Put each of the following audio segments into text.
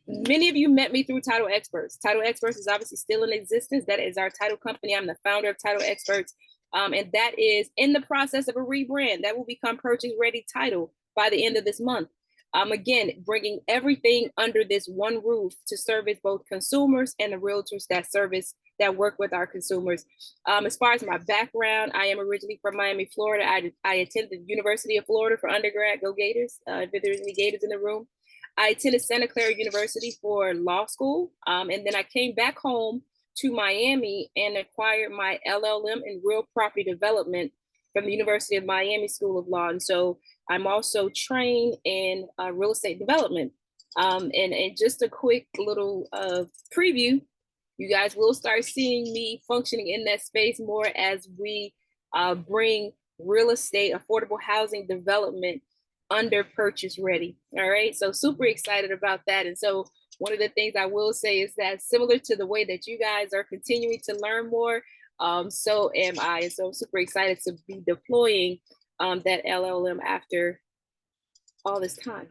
Many of you met me through Title Experts. Title Experts is obviously still in existence. That is our title company. I'm the founder of Title Experts. And that is in the process of a rebrand. That will become Purchase Ready Title by the end of this month. Again, bringing everything under this one roof to service both consumers and the realtors that work with our consumers. As far as my background, I am originally from Miami, Florida. I attended the University of Florida for undergrad. Go Gators, if there's any Gators in the room. I attended Santa Clara University for law school. And then I came back home to Miami and acquired my LLM in real property development from the University of Miami School of Law. And so I'm also trained in real estate development. And just a quick little preview, you guys will start seeing me functioning in that space more as we bring real estate, affordable housing development under Purchase Ready. All right, so super excited about that. And so one of the things I will say is that similar to the way that you guys are continuing to learn more, so am I. And so I'm super excited to be deploying that LLM after all this time.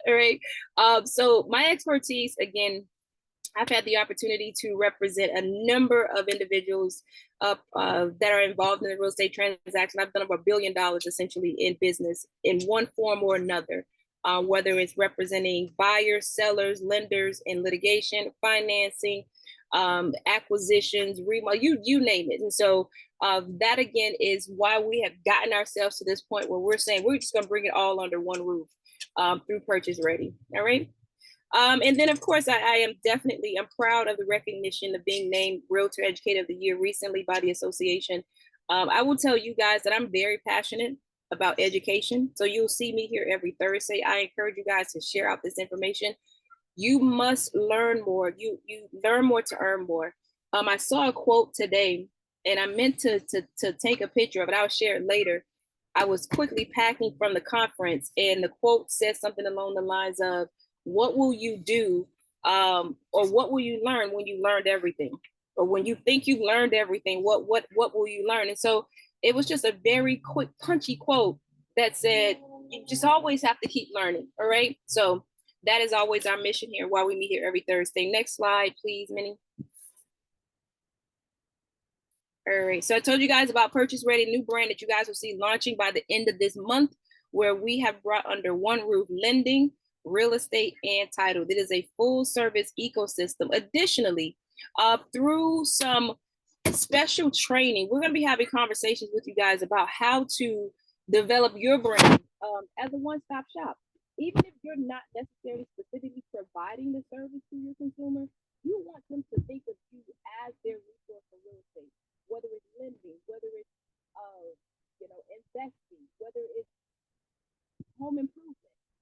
All right. So my expertise, again, I've had the opportunity to represent a number of individuals that are involved in the real estate transaction. I've done over $1 billion essentially in business in one form or another, whether it's representing buyers, sellers, lenders in litigation, financing, acquisitions, remodel, you name it. And so that again is why we have gotten ourselves to this point where we're saying we're just going to bring it all under one roof through Purchase Ready. All right. And then, of course, I'm proud of the recognition of being named Realtor Educator of the Year recently by the association. I will tell you guys that I'm very passionate about education. So you'll see me here every Thursday. I encourage you guys to share out this information. You must learn more. You learn more to earn more. I saw a quote today, and I meant to take a picture of it. I'll share it later. I was quickly packing from the conference, and the quote said something along the lines of, what will you do or what will you learn when you learned everything? Or when you think you've learned everything, what will you learn? And so it was just a very quick, punchy quote that said, you just always have to keep learning. All right. So that is always our mission here while we meet here every Thursday. Next slide, please, Minnie. All right. So I told you guys about Purchase Ready, new brand that you guys will see launching by the end of this month, where we have brought under one roof lending, real estate, and title. It is a full service ecosystem. Additionally, through some special training, we're going to be having conversations with you guys about how to develop your brand as a one-stop shop. Even if you're not necessarily specifically providing the service to your consumer, you want them to think of you as their resource for real estate, whether it's lending, whether it's investing, whether it's home improvement.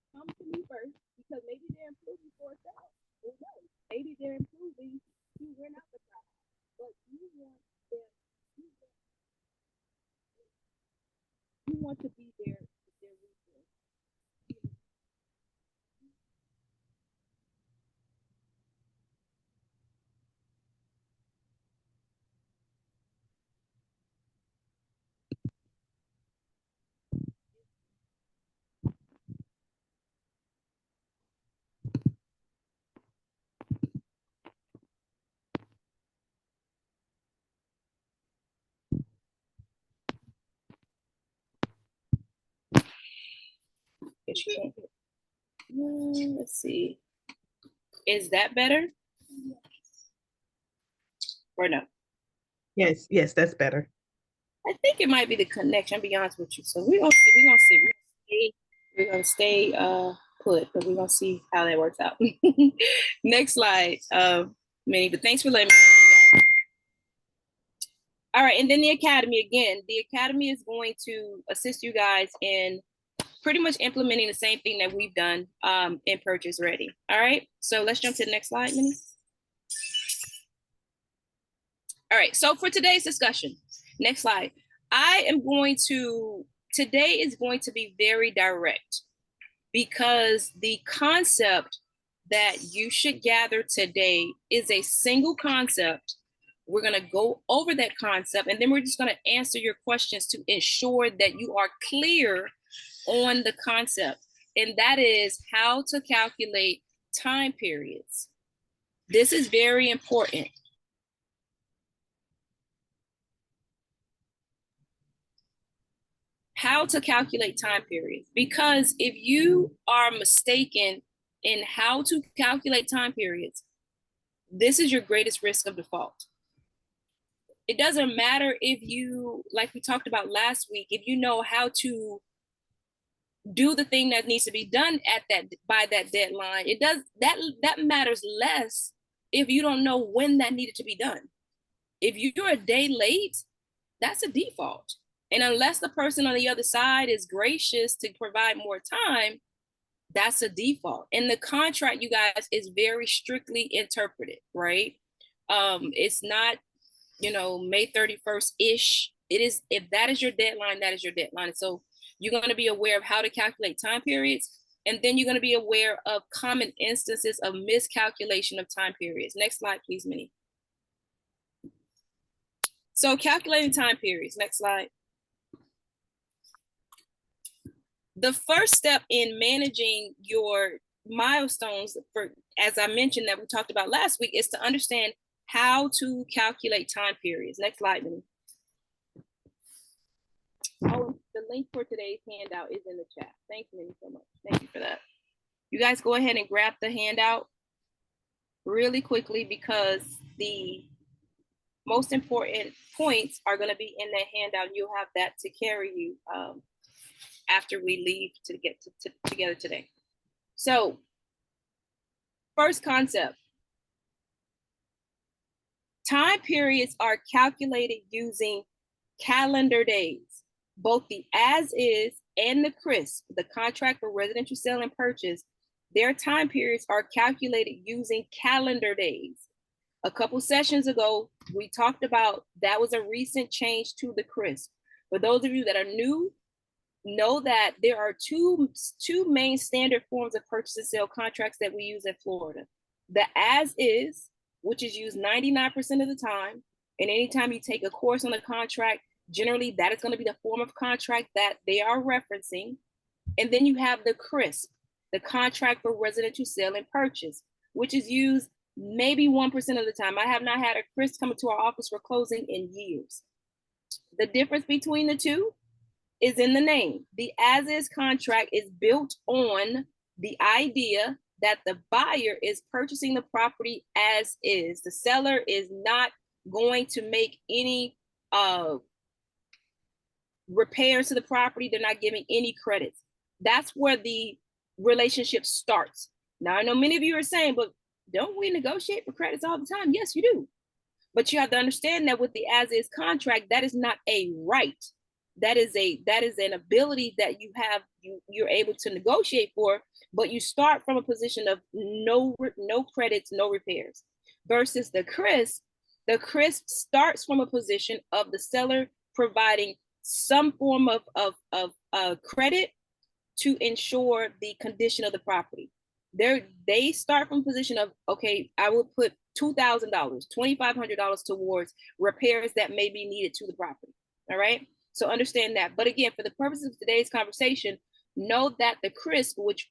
Come to me first, because maybe they're improving for themselves. Who knows? Maybe they're improving to rent out the property, but you want them. You want to be their resource. Guess you can't hear. Let's see. Is that better? Or no? Yes, that's better. I think it might be the connection. I'll be honest with you. So we're gonna see. We're gonna stay put, but we're gonna see how that works out. Next slide, Minnie. But thanks for letting me know, guys. All right, and then the academy again. The academy is going to assist you guys in pretty much implementing the same thing that we've done in Purchase Ready. All right, so let's jump to the next slide, Minnie. All right, so for today's discussion, next slide. Today is going to be very direct, because the concept that you should gather today is a single concept. We're going to go over that concept, and then we're just going to answer your questions to ensure that you are clear on the concept. And that is how to calculate time periods. This is very important. How to calculate time periods. Because if you are mistaken in how to calculate time periods, this is your greatest risk of default. It doesn't matter if you, like we talked about last week, if you know how to do the thing that needs to be done at that by that deadline, it does that matters less if you don't know when that needed to be done. If you're a day late, that's a default. And unless the person on the other side is gracious to provide more time, that's a default. And the contract, you guys, is very strictly interpreted, right? It's not, May 31st-ish. It is, if that is your deadline, that is your deadline. So you're going to be aware of how to calculate time periods. And then you're going to be aware of common instances of miscalculation of time periods. Next slide, please, Minnie. So calculating time periods, next slide. The first step in managing your milestones, for, as I mentioned that we talked about last week, is to understand how to calculate time periods. Next slide, Minnie. Oh, the link for today's handout is in the chat. Thanks, Minnie, so much. Thank you for that. You guys go ahead and grab the handout really quickly, because the most important points are going to be in that handout. You'll have that to carry you after we leave to get together today. So, first concept. Time periods are calculated using calendar days. Both the as-is and the CRISP, the contract for residential sale and purchase, their time periods are calculated using calendar days. A couple sessions ago, we talked about that was a recent change to the CRISP. For those of you that are new, know that there are two main standard forms of purchase and sale contracts that we use in Florida. The as-is, which is used 99% of the time, and anytime you take a course on the contract, generally that is going to be the form of contract that they are referencing. And then you have the CRISP, the contract for residential sale and purchase, which is used maybe 1% of the time. I have not had a CRISP come into our office for closing in years. The difference between the two is in the name. The as-is contract is built on the idea that the buyer is purchasing the property as is. The seller is not going to make any repairs to the property. They're not giving any credits. That's where the relationship starts. Now, I know many of you are saying, but don't we negotiate for credits all the time? Yes, you do. But you have to understand that with the as-is contract, that is not a right. That is an ability that you have, you're able to negotiate for, but you start from a position of no credits, no repairs. Versus the CRISP starts from a position of the seller providing some form of credit to ensure the condition of the property. They start from a position of, okay, I will put $2,000, $2,500 towards repairs that may be needed to the property. All right. So understand that. But again, for the purposes of today's conversation, know that the CRISP, which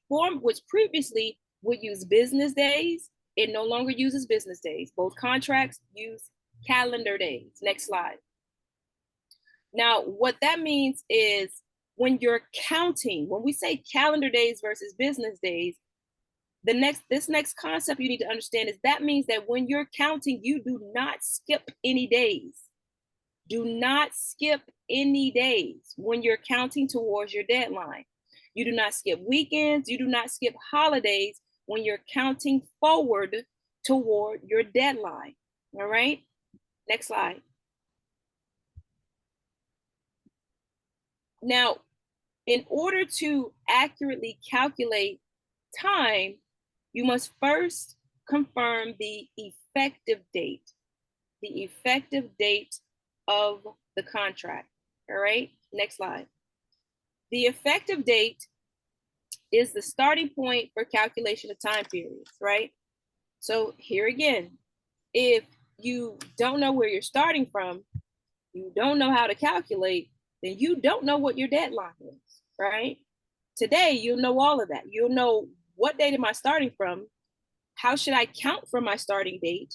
previously would use business days, it no longer uses business days. Both contracts use calendar days. Next slide. Now, what that means is when you're counting, when we say calendar days versus business days, this next concept you need to understand is that means that when you're counting, you do not skip any days. Do not skip any days when you're counting towards your deadline. You do not skip weekends. You do not skip holidays when you're counting forward toward your deadline. All right. Next slide. Now, in order to accurately calculate time, you must first confirm the effective date. The effective date of the contract. All right, next slide. The effective date is the starting point for calculation of time periods, right? So here again, if you don't know where you're starting from, you don't know how to calculate, then you don't know what your deadline is, right? Today, you'll know all of that. You'll know what date am I starting from, how should I count from my starting date?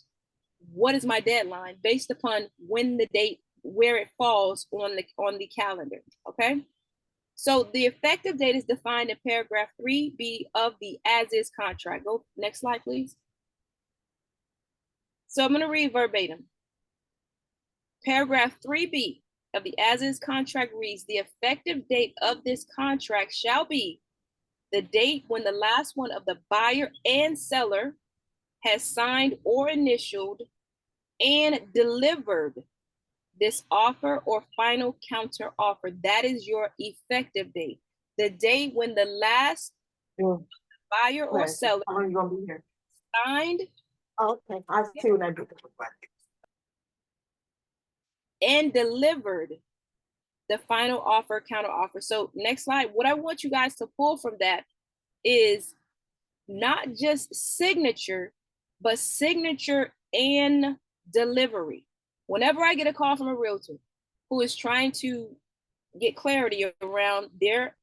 What is my deadline based upon when the date, where it falls on the calendar, okay? So the effective date is defined in paragraph 3B of the as-is contract. Go next slide, please. So I'm going to read verbatim. Paragraph 3B of the as-is contract reads, the effective date of this contract shall be the date when the last one of the buyer and seller has signed or initialed and delivered this offer or final counter offer. That is your effective date. The date when the last buyer or seller How long you gonna be here? signed Okay, I see what I did. and delivered the final offer, counter offer. So next slide, what I want you guys to pull from that is not just signature, but signature and delivery. Whenever I get a call from a realtor who is trying to get clarity around their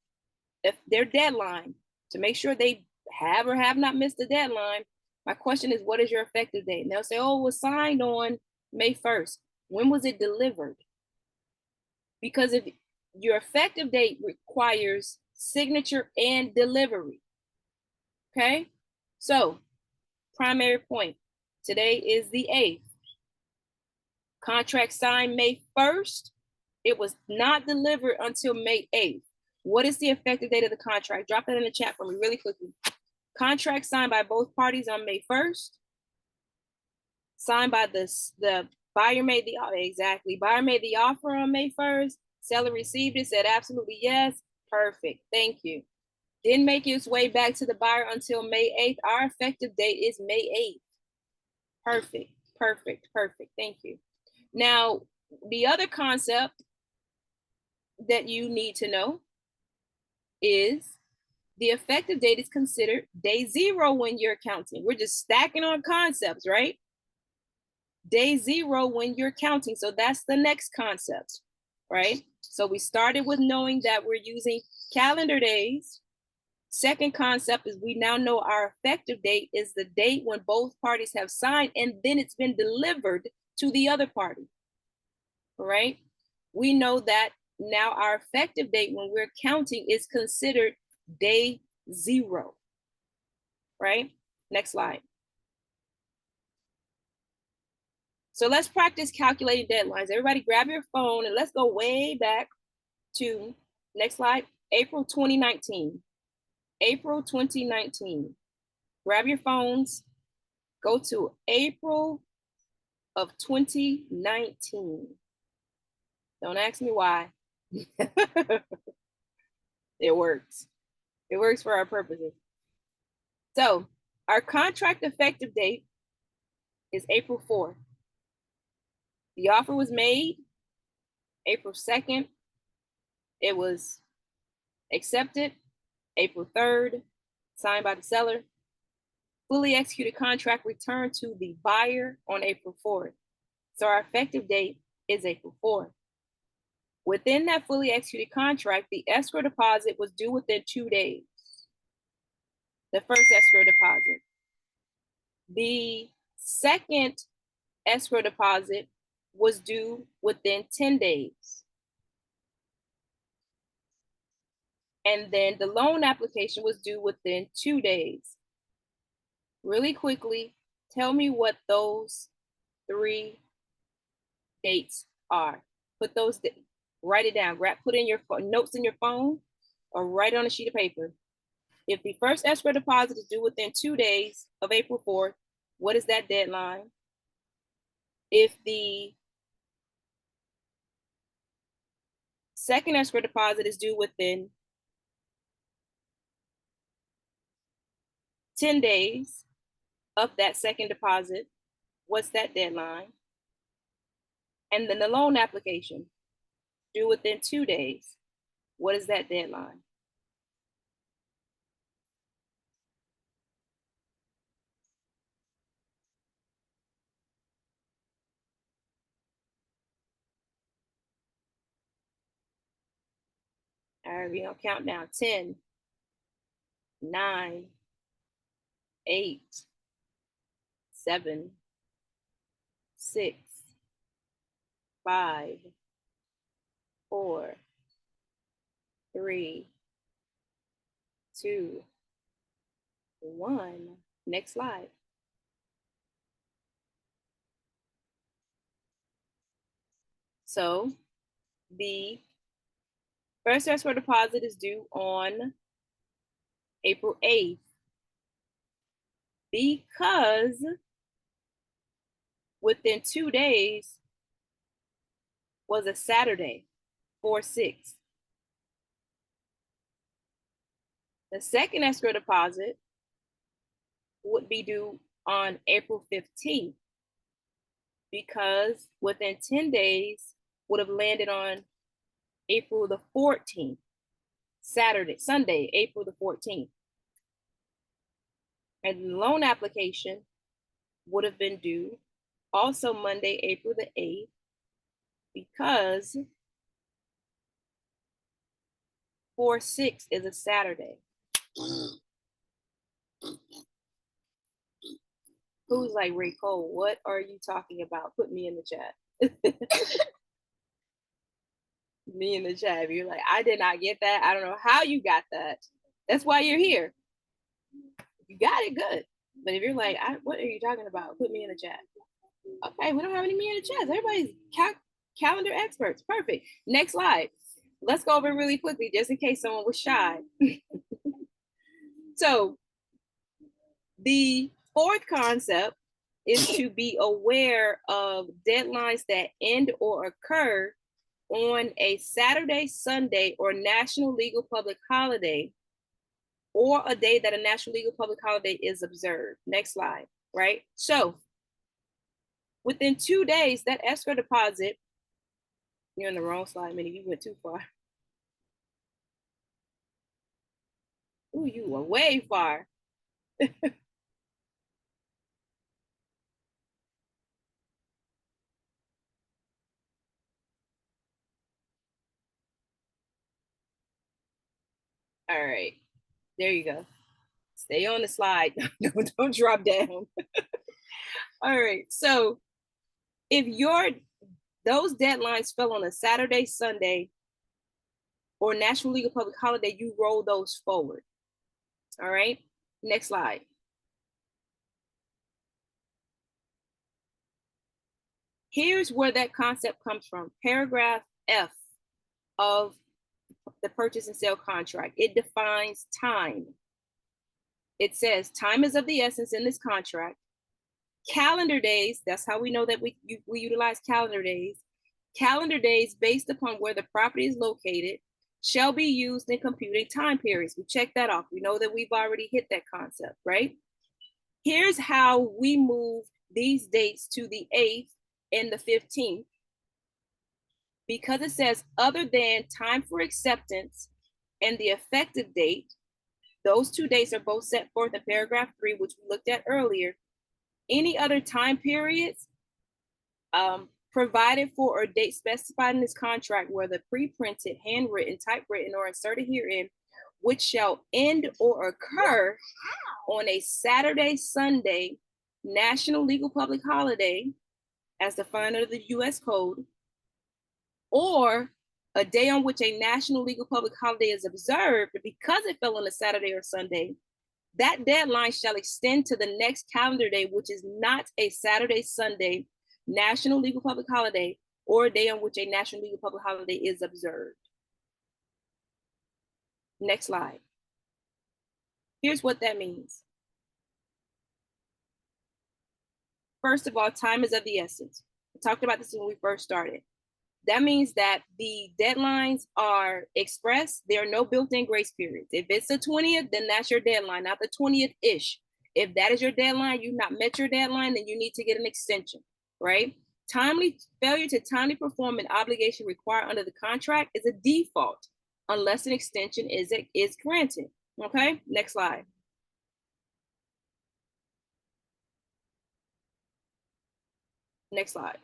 deadline to make sure they have or have not missed the deadline, my question is, what is your effective date? And they'll say, oh, it was signed on May 1st. When was it delivered? Because if your effective date requires signature and delivery. Okay, so primary point, today is the 8th. Contract signed May 1st. It was not delivered until May 8th. What is the effective date of the contract? Drop that in the chat for me really quickly. Contract signed by both parties on May 1st. Signed by the buyer made the buyer made the offer on May 1st. Seller received it, said absolutely yes. Perfect. Thank you. Didn't make its way back to the buyer until May 8th. Our effective date is May 8th. Perfect. Perfect. Perfect. Thank you. Now, the other concept that you need to know is the effective date is considered day 0 when you're counting. We're just stacking on concepts, right? Day 0 when you're counting. So that's the next concept, right? So we started with knowing that we're using calendar days. Second concept is we now know our effective date is the date when both parties have signed and then it's been delivered to the other party, right? We know that now our effective date when we're counting is considered day 0, right? Next slide. So let's practice calculating deadlines. Everybody grab your phone and let's go way back to, next slide, April 2019. April 2019. Grab your phones, go to April of 2019. Don't ask me why. It works. It works for our purposes. So our contract effective date is April 4th. The offer was made April 2nd. It was accepted April 3rd, signed by the seller. Fully executed contract returned to the buyer on April 4th. So our effective date is April 4th. Within that fully executed contract, the escrow deposit was due within 2 days. The first escrow deposit. The second escrow deposit was due within 10 days. And then the loan application was due within 2 days. Really quickly, tell me what those 3 dates are. Put those, write it down. Put in your notes in your phone or write it on a sheet of paper. If the first escrow deposit is due within 2 days of April 4th, what is that deadline? If the second escrow deposit is due within 10 days of that second deposit, what's that deadline? And then the loan application due within 2 days, what is that deadline? All right, we're gonna count down 10, 9, 8, 7, 6, 5, 4, 3, 2, 1. Next slide. So the first escrow deposit is due on April 8th because within 2 days was a Saturday, 4/6. The second escrow deposit would be due on April 15th because within 10 days would have landed on April the 14th, Sunday, April the 14th. And the loan application would have been due also Monday, April the 8th, because 4/6 is a Saturday. Who's like, Ray Cole, what are you talking about? Put me in the chat. Me in the chat. You're like, I did not get that. I don't know how you got that. That's why you're here. You got it, good. But if you're like, what are you talking about? Put me in the chat. Okay, we don't have any me in the chat. Everybody's calendar experts. Perfect. Next slide. Let's go over really quickly, just in case someone was shy. So the fourth concept is to be aware of deadlines that end or occur on a Saturday, Sunday, or national legal public holiday, or a day that a national legal public holiday is observed. Next slide, right? So within 2 days, that escrow deposit, you're in the wrong slide, Minnie, you went too far. Ooh, you were way far. All right, there you go. Stay on the slide. Don't drop down. All right, so if those deadlines fell on a Saturday, Sunday, or national legal public holiday, you roll those forward. All right, next slide. Here's where that concept comes from. Paragraph F of the purchase and sale contract. It defines time. It says time is of the essence in this contract. Calendar days, that's how we know that we utilize calendar days. Calendar days based upon where the property is located shall be used in computing time periods. We check that off. We know that we've already hit that concept, right? Here's how we move these dates to the 8th and the 15th. Because it says other than time for acceptance and the effective date, those 2 dates are both set forth in paragraph 3, which we looked at earlier. Any other time periods provided for or date specified in this contract, whether pre-printed, handwritten, typewritten, or inserted herein, which shall end or occur on a Saturday, Sunday, national legal public holiday, as defined under the U.S. Code, or a day on which a national legal public holiday is observed, because it fell on a Saturday or Sunday, that deadline shall extend to the next calendar day, which is not a Saturday, Sunday, national legal public holiday, or a day on which a national legal public holiday is observed. Next slide. Here's what that means. First of all, time is of the essence. We talked about this when we first started. That means that the deadlines are expressed. There are no built-in grace periods. If it's the 20th, then that's your deadline, not the 20th-ish. If that is your deadline, you've not met your deadline, then you need to get an extension, right? Failure to timely perform an obligation required under the contract is a default unless an extension is granted. Okay, next slide. Next slide.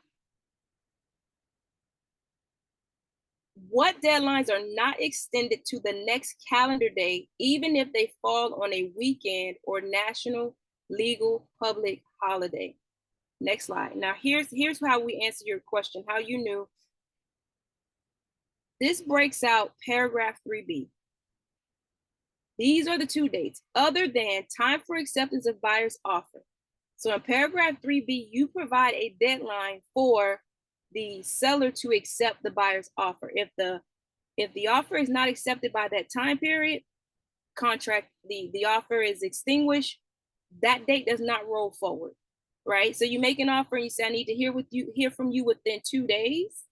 What deadlines are not extended to the next calendar day, even if they fall on a weekend or national legal public holiday. Next slide. Now here's how we answer your question, how you knew. This breaks out paragraph 3B. These are the two dates other than time for acceptance of buyer's offer. So in paragraph 3B, you provide a deadline for the seller to accept the buyer's offer. If the offer is not accepted by that time period, contract, the offer is extinguished, that date does not roll forward, right? So you make an offer and you say, I need to hear from you within 2 days.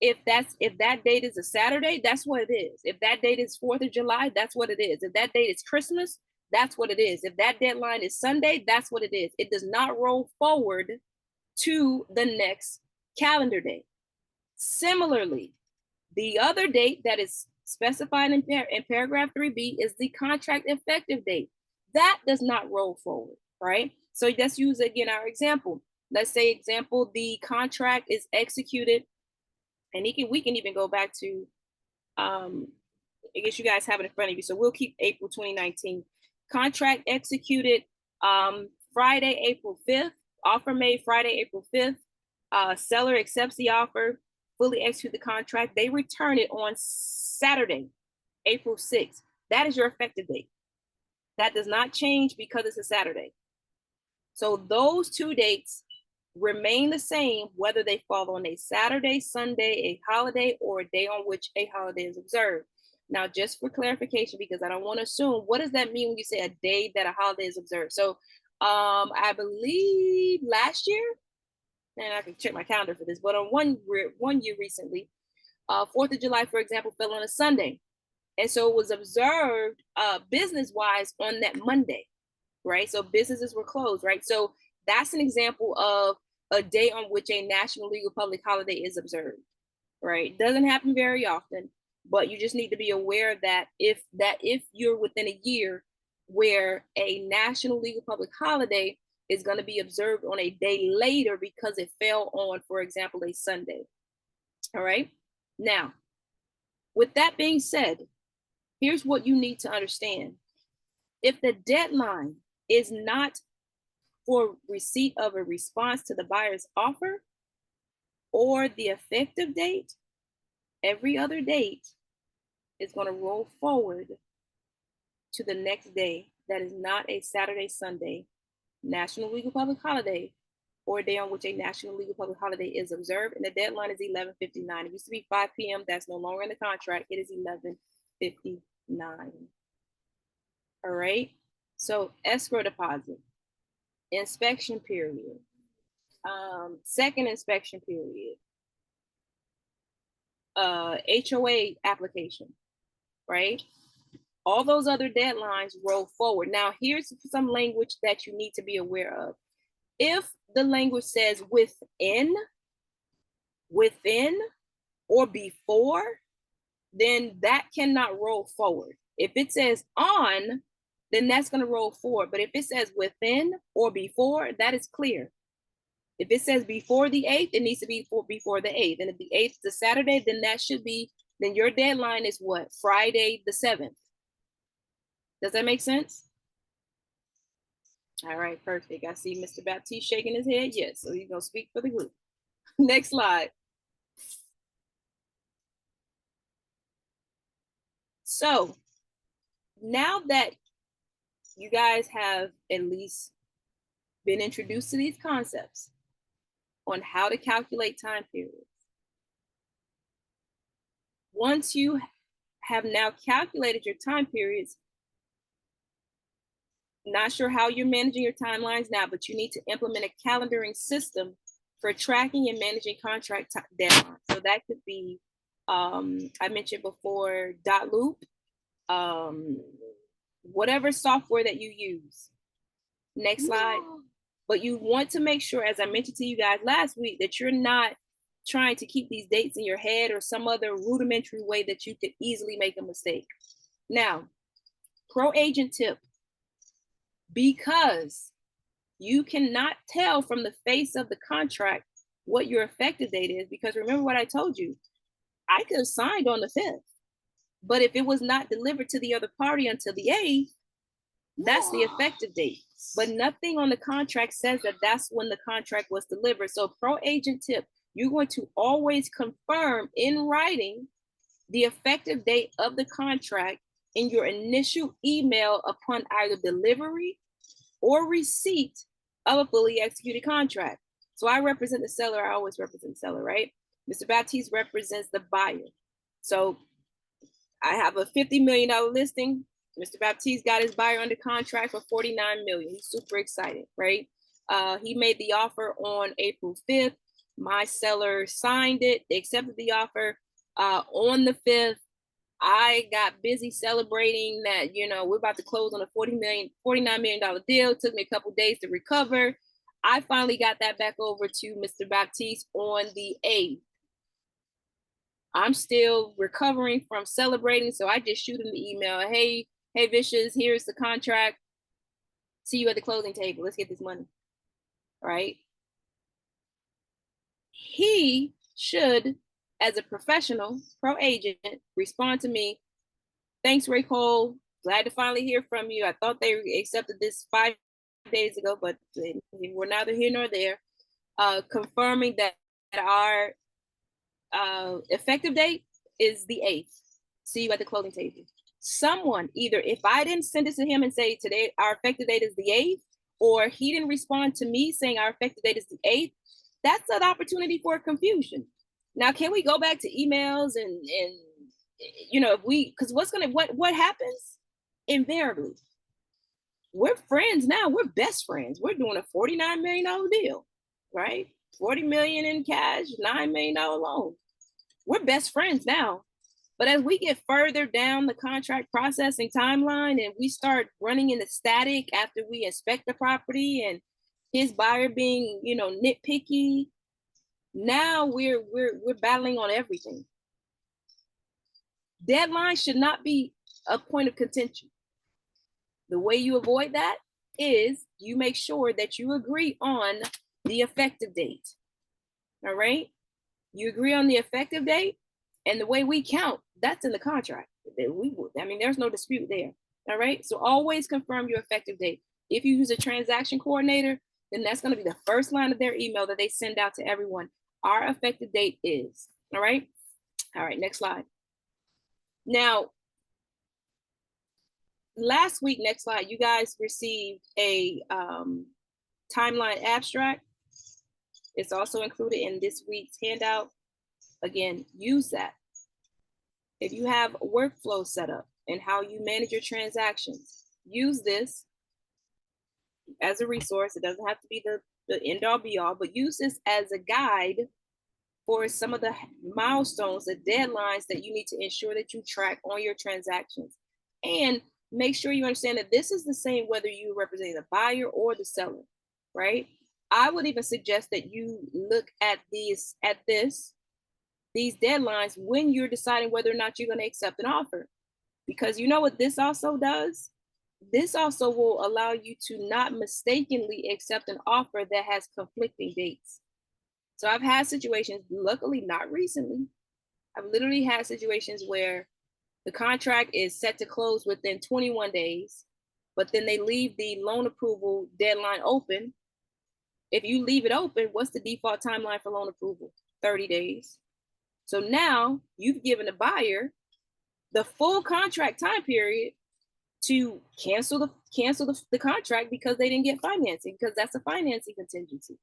If that date is a Saturday, that's what it is. If that date is 4th of July, that's what it is. If that date is Christmas, that's what it is. If that deadline is Sunday, that's what it is. It does not roll forward to the next calendar day. Similarly, the other date that is specified in paragraph 3B is the contract effective date. That does not roll forward, right? So let's use again our example. Let's say example, the contract is executed, and we can even go back to, I guess you guys have it in front of you. So we'll keep April 2019. Contract executed Friday, April 5th. Offer made Friday, April 5th. Seller accepts the offer, fully execute the contract. They return it on Saturday, April 6th. That is your effective date. That does not change because it's a Saturday. So those two dates remain the same whether they fall on a Saturday, Sunday, a holiday, or a day on which a holiday is observed. Now, just for clarification, because I don't want to assume, what does that mean when you say a day that a holiday is observed? So I believe last year, and I can check my calendar for this, but on one year recently, 4th of July, for example, fell on a Sunday. And so it was observed business-wise on that Monday, right? So businesses were closed, right? So that's an example of a day on which a national legal public holiday is observed, right? Doesn't happen very often, but you just need to be aware that if you're within a year where a national legal public holiday is going to be observed on a day later because it fell on, for example, a Sunday. All right. Now, with that being said, here's what you need to understand. If the deadline is not for receipt of a response to the buyer's offer or the effective date, every other date is going to roll forward to the next day that is not a Saturday, Sunday, national legal public holiday, or a day on which a national legal public holiday is observed. And the deadline is 11:59. It used to be 5 p.m. That's no longer in the contract. It is 11:59. All right. So escrow deposit, inspection period, second inspection period, HOA application, right? All those other deadlines roll forward. Now, here's some language that you need to be aware of. If the language says within, or before, then that cannot roll forward. If it says on, then that's going to roll forward. But if it says within or before, that is clear. If it says before the 8th, it needs to be before the 8th. And if the 8th is a Saturday, then then your deadline is what? Friday the 7th. Does that make sense? All right, perfect. I see Mr. Baptiste shaking his head. Yes, so he's going to speak for the group. Next slide. So now that you guys have at least been introduced to these concepts on how to calculate time periods, once you have now calculated your time periods, not sure how you're managing your timelines now, but you need to implement a calendaring system for tracking and managing contract deadlines. So that could be, I mentioned before, Dotloop, whatever software that you use. Next slide. But you want to make sure, as I mentioned to you guys last week, that you're not trying to keep these dates in your head or some other rudimentary way that you could easily make a mistake. Now, pro agent tip, because you cannot tell from the face of the contract what your effective date is, because remember what I told you, I could have signed on the 5th, but if it was not delivered to the other party until the 8th, That's the effective date. But nothing on the contract says that that's when the contract was delivered. So pro agent tip, you're going to always confirm in writing the effective date of the contract in your initial email upon either delivery or receipt of a fully executed contract. So I represent the seller. I always represent the seller, right? Mr. Baptiste represents the buyer. So I have a $50 million listing. Mr. Baptiste got his buyer under contract for $49 million. He's super excited, right? He made the offer on April 5th. My seller signed it. They accepted the offer on the 5th. I got busy celebrating that, you know, we're about to close on a $49 million deal. It took me a couple days to recover. I finally got that back over to Mr. Baptiste on the 8th. I'm still recovering from celebrating, so I just shoot him the email. Hey, Vicious, here's the contract. See you at the closing table. Let's get this money, right? He should, as a professional pro agent, respond to me. Thanks, Ray Cole. Glad to finally hear from you. I thought they accepted this 5 days ago, but we're neither here nor there. Confirming that our effective date is the 8th. See you at the closing table. Someone, either if I didn't send it to him and say today our effective date is the 8th, or he didn't respond to me saying our effective date is the 8th, that's an opportunity for confusion. Now, can we go back to emails and you know, if we, because what happens invariably? We're friends now. We're best friends. We're doing a $49 million deal, right? 40 million in cash, $9 million loan. We're best friends now. But as we get further down the contract processing timeline and we start running into static after we inspect the property and his buyer being, you know, nitpicky, now we're battling on everything. Deadline should not be a point of contention. The way you avoid that is you make sure that you agree on the effective date. All right? You agree on the effective date, and the way we count, that's in the contract. I mean, there's no dispute there. All right? So always confirm your effective date. If you use a transaction coordinator, then that's going to be the first line of their email that they send out to everyone. Our effective date is. All right? All right, next slide. Now, last week, next slide, you guys received a timeline abstract. It's also included in this week's handout. Again, use that. If you have a workflow set up and how you manage your transactions, use this as a resource. It doesn't have to be the end all be all, but use this as a guide for some of the milestones, the deadlines that you need to ensure that you track on your transactions. And make sure you understand that this is the same whether you represent the buyer or the seller, right? I would even suggest that you look at these deadlines when you're deciding whether or not you're going to accept an offer. Because you know what this also does? This also will allow you to not mistakenly accept an offer that has conflicting dates. So I've had situations, luckily not recently, I've literally had situations where the contract is set to close within 21 days, but then they leave the loan approval deadline open. If you leave it open, what's the default timeline for loan approval? 30 days. So now you've given the buyer the full contract time period to cancel the contract because they didn't get financing, because that's a financing contingency,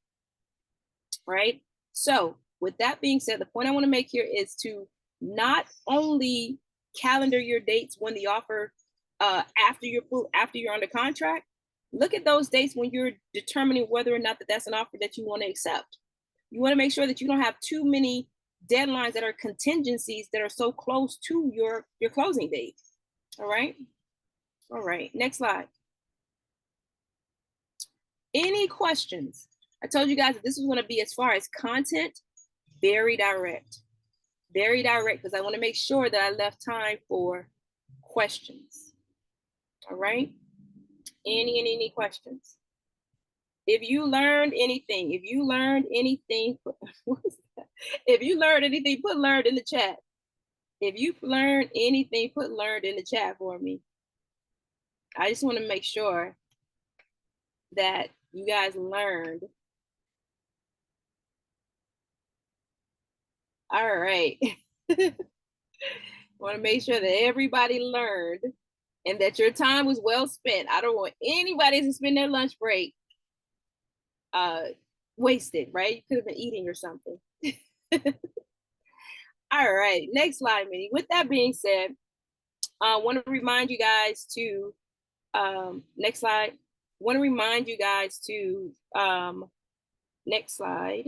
right? So with that being said, the point I want to make here is to not only calendar your dates when the offer after you're under contract, look at those dates when you're determining whether or not that's an offer that you want to accept. You want to make sure that you don't have too many deadlines that are contingencies that are so close to your closing date. All right. All right. Next slide. Any questions? I told you guys that this is going to be, as far as content, very direct. Very direct, because I want to make sure that I left time for questions. All right. Any questions? If you learned anything, if you learned anything, put learned in the chat. If you learned anything, put learned in the chat for me. I just want to make sure that you guys learned. All right. Want to make sure that everybody learned and that your time was well spent. I don't want anybody to spend their lunch break wasted, right? You could have been eating or something. All right, next slide, Minnie. With that being said, I want to remind you guys to, next slide. Want to remind you guys to, next slide.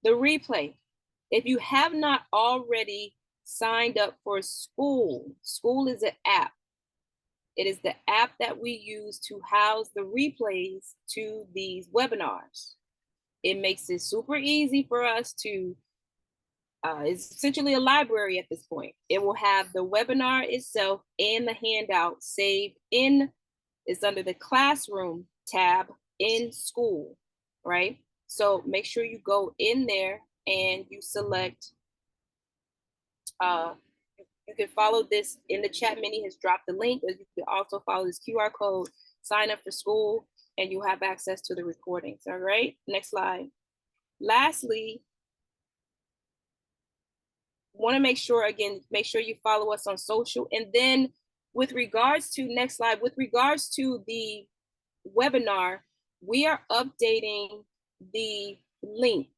The replay. If you have not already signed up for School, School is an app. It is the app that we use to house the replays to these webinars. It makes it super easy for us to, it's essentially a library at this point. It will have the webinar itself and the handout saved in, it's under the classroom tab in School, right? So make sure you go in there and you select, you can follow this in the chat. Minnie has dropped the link. You can also follow this QR code, sign up for School, and you have access to the recordings. All right, next slide. Lastly, want to make sure, again, make sure you follow us on social. And then with regards to, next slide, with regards to the webinar, we are updating the link.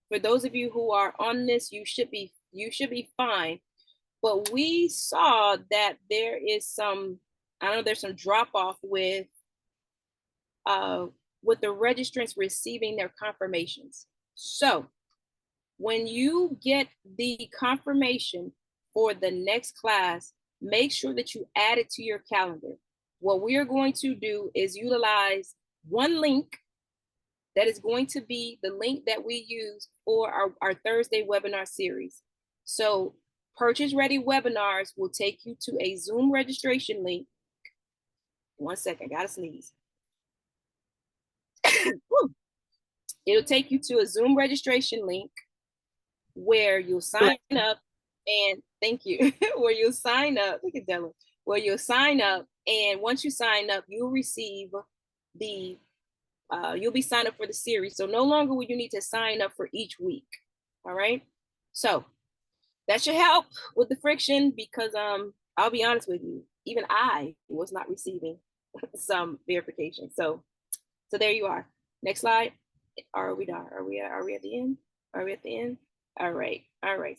For those of you who are on this, you should be fine. But we saw that there is some, I know there's some drop off with the registrants receiving their confirmations. So when you get the confirmation for the next class, make sure that you add it to your calendar. What we are going to do is utilize one link that is going to be the link that we use for our Thursday webinar series. So Purchase Ready webinars will take you to a Zoom registration link. One second, gotta sneeze. It'll take you to a Zoom registration link where you'll sign up, and thank you, where you'll sign up, look at Della, where you'll sign up, and once you sign up, you'll receive the, you'll be signed up for the series. So no longer will you need to sign up for each week, all right? So that should help with the friction because I'll be honest with you, even I was not receiving some verification. So there you are. Next slide. Are we done? Are we at the end? Are we at the end? All right.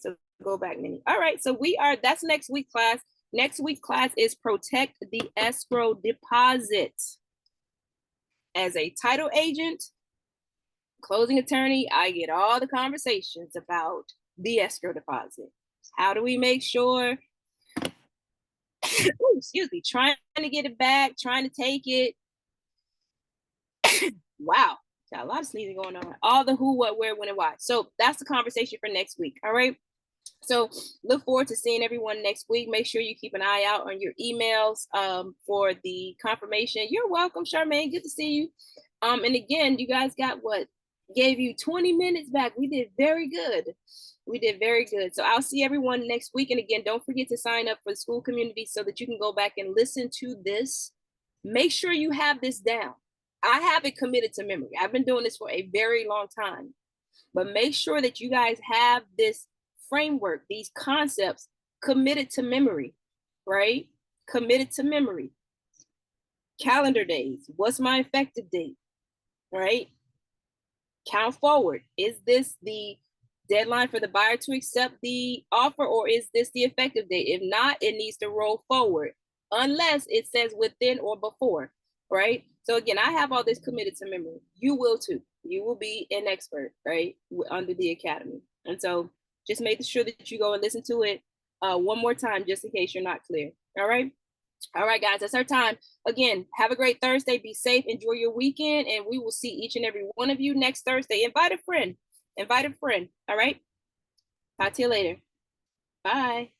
So go back, Minnie. All right. So that's next week class. Next week class is Protect the Escrow Deposit. As a title agent, closing attorney, I get all the conversations about the escrow deposit. How do we make sure, ooh, excuse me, trying to get it back, trying to take it. Wow, got a lot of sneezing going on. All the who, what, where, when, and why. So that's the conversation for next week, all right? So look forward to seeing everyone next week. Make sure you keep an eye out on your emails for the confirmation. You're welcome, Charmaine, good to see you. And again, you guys got what? Gave you 20 minutes back. We did very good. We did very good. So I'll see everyone next week. And again, don't forget to sign up for the school community so that you can go back and listen to this. Make sure you have this down. I have it committed to memory. I've been doing this for a very long time. But make sure that you guys have this framework, these concepts committed to memory, right? Committed to memory. Calendar days. What's my effective date, right? Count forward. Is this the deadline for the buyer to accept the offer, or is this the effective date? If not, it needs to roll forward unless it says within or before, right? So again, I have all this committed to memory. You will too. You will be an expert, right, under the academy. And so just make sure that you go and listen to it one more time, just in case you're not clear. All right. All right, guys, that's our time. Again, have a great Thursday. Be safe. Enjoy your weekend. And we will see each and every one of you next Thursday. Invite a friend. Invite a friend. All right. Talk to you later. Bye.